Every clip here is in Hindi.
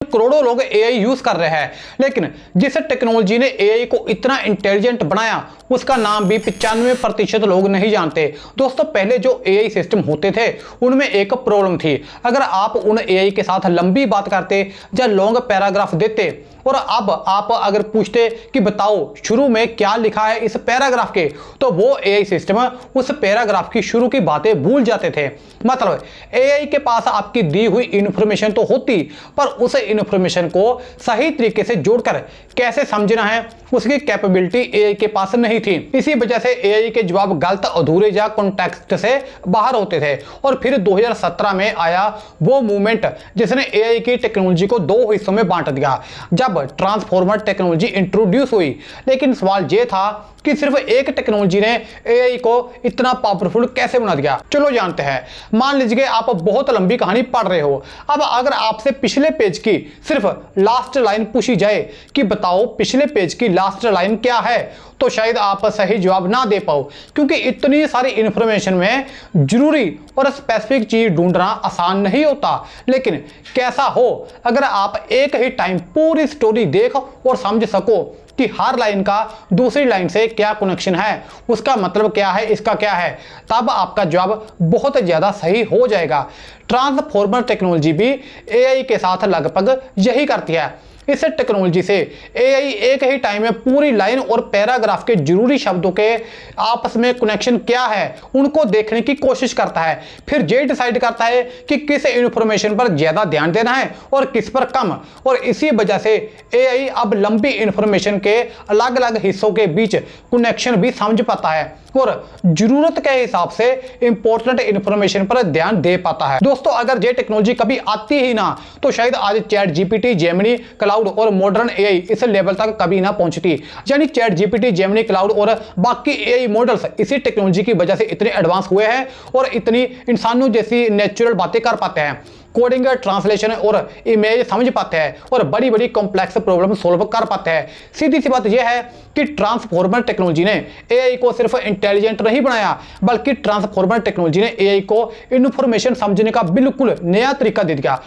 करोड़ों लोग एआई यूज कर रहे हैं, लेकिन जिस टेक्नोलॉजी ने एआई को इतना इंटेलिजेंट बनाया उसका नाम भी 95% लोग नहीं जानते। दोस्तों, पहले जो एआई सिस्टम होते थे उनमें एक प्रॉब्लम थी। अगर आप उन एआई के साथ लंबी बात करते या लॉन्ग पैराग्राफ देते और अब आप अगर पूछते कि बताओ शुरू में क्या लिखा है इस पैराग्राफ के, तो वो एआई सिस्टम उस पैराग्राफ की शुरू की बातें भूल जाते थे। मतलब एआई के पास आपकी दी हुई इंफॉर्मेशन तो होती, पर उस इंफॉर्मेशन को सही तरीके से जोड़कर कैसे समझना है उसकी कैपेबिलिटी एआई के पास नहीं थी। इसी वजह से एआई के जवाब गलत, अधूरे या कॉन्टेक्स्ट से बाहर होते थे। और फिर 2017 में आया वो मूवमेंट जिसने एआई की टेक्नोलॉजी को दो हिस्सों में बांट दिया, जब ट्रांसफॉर्मर टेक्नोलॉजी इंट्रोड्यूस हुई। लेकिन सवाल यह था कि सिर्फ एक टेक्नोलॉजी ने एआई को इतना पावरफुल कैसे बना दिया। चलो जानते हैं। मान लीजिए आप बहुत लंबी कहानी पढ़ रहे हो। अब अगर आपसे पिछले पेज की सिर्फ लास्ट लाइन पूछी जाए कि बताओ पिछले पेज की लास्ट लाइन क्या है, तो शायद आप सही जवाब ना दे पाओ, क्योंकि इतनी सारी इंफॉर्मेशन में जरूरी और स्पेसिफिक चीज ढूंढना आसान नहीं होता। लेकिन कैसा हो अगर आप एक ही टाइम पूरी स्टोरी देख और समझ सको कि हर लाइन का दूसरी लाइन से क्या कनेक्शन है, उसका मतलब क्या है, इसका क्या है, तब आपका जवाब बहुत ज्यादा सही हो जाएगा। ट्रांसफॉर्मर टेक्नोलॉजी भी एआई के साथ लगभग यही करती है। इस टेक्नोलॉजी से एआई एक ही टाइम में पूरी लाइन और पैराग्राफ के जरूरी शब्दों के आपस में कनेक्शन क्या है उनको देखने की कोशिश करता है। फिर ये डिसाइड करता है कि किस इंफॉर्मेशन पर ज्यादा ध्यान देना है और किस पर कम। और इसी वजह से एआई अब लंबी इंफॉर्मेशन के अलग अलग हिस्सों के बीच कनेक्शन भी समझ पाता है और जरूरत के हिसाब से इंपॉर्टेंट इंफॉर्मेशन पर ध्यान दे पाता है। दोस्तों, अगर ये टेक्नोलॉजी कभी आती ही ना तो शायद आज चैट जीपीटी, जेमिनी, क्लाउड और मॉडर्न एआई इस लेवल तक कभी ना पहुंचती। यानी चैट जीपीटी, जेमिनी, क्लाउड और बाकी एआई मॉडल्स इसी टेक्नोलॉजी की वजह से इतने एडवांस हुए हैं और इतनी इंसानों जैसी नेचुरल बातें कर पाते हैं, कोडिंग, ट्रांसलेशन और इमेज समझ पाते हैं और बड़ी बड़ी कॉम्प्लेक्स प्रॉब्लम सोल्व कर पाते हैं। सीधी सी बात यह है कि ट्रांसफॉर्मर टेक्नोलॉजी ने एआई को सिर्फ इंटेलिजेंट नहीं बनाया, बल्कि ट्रांसफॉर्मर टेक्नोलॉजी ने एआई को इन्फॉर्मेशन समझने का बिल्कुल नया तरीका दे दिया।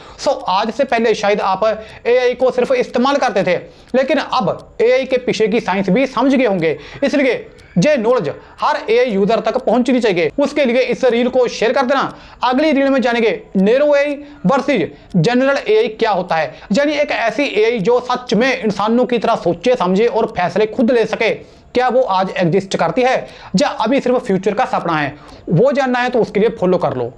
आज से पहले शायद आप एआई को सिर्फ इस्तेमाल करते थे, लेकिन अब एआई के पीछे की साइंस भी समझ गए होंगे। इसलिए ये नॉलेज हर एआई यूजर तक पहुंचनी चाहिए। उसके लिए इस रील को शेयर कर देना। अगली रील में जानेंगे narrow AI versus general AI क्या होता है, यानी एक ऐसी एआई जो सच में इंसानों की तरह सोचे, समझे और फैसले खुद ले सके। क्या वो आज एग्जिस्ट करती है या अभी सिर्फ फ्यूचर का सपना है? वो जानना है तो उसके लिए फॉलो कर लो।